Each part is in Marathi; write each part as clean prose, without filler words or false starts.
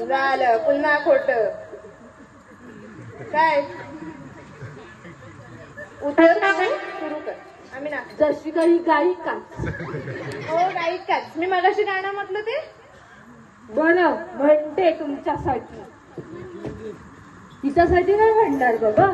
झालं पुन्हा खोट काय उत्तर सुरू कर आम्ही ना जशी काही गायिकाच हो गायिकाच मी मगाशी गाणं म्हटलं ते बरं म्हणते तुमच्यासाठी तिच्यासाठी नाही म्हणणार बाबा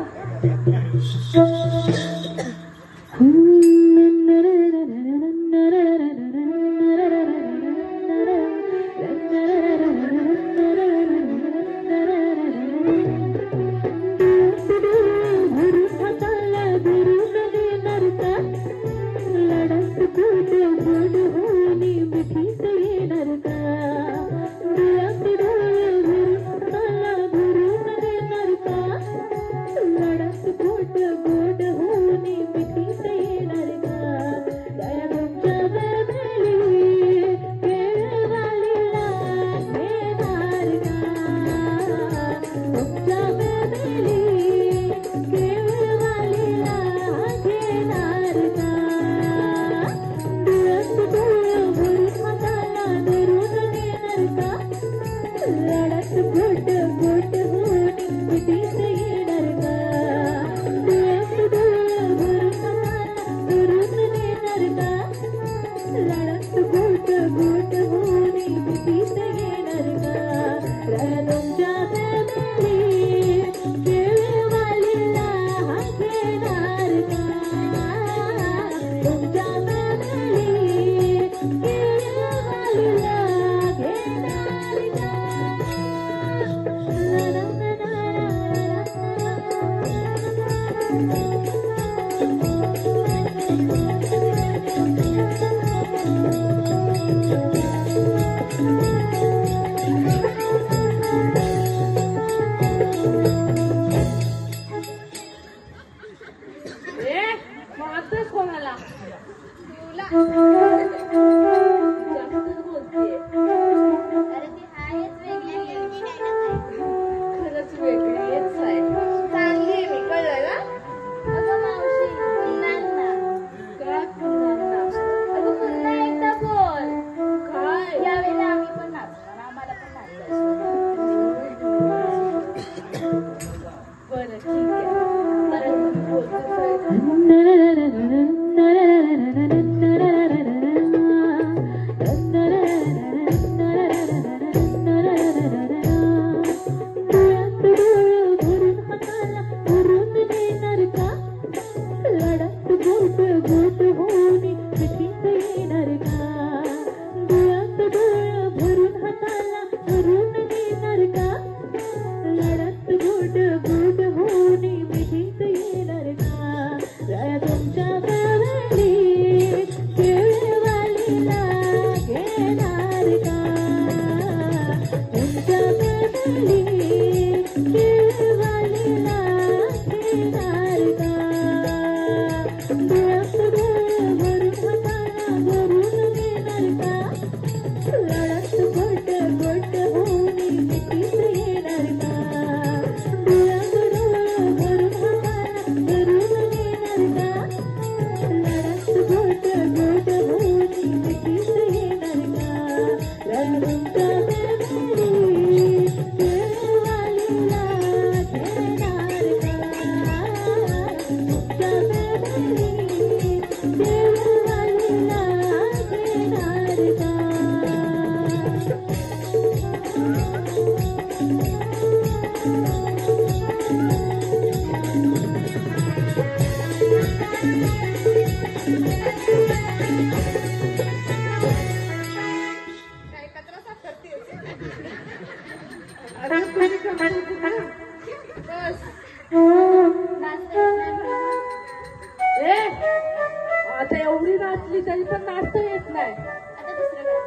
आता एवढी नाचली तरी पण नाचता येत नाही. आता दुसरं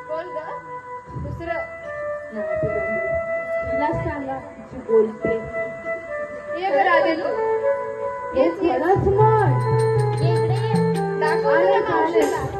बोल ग दुसरं तिला सांगा तिची बोलते ये ग राधे तू हे खरंच मग दाखव मावशीला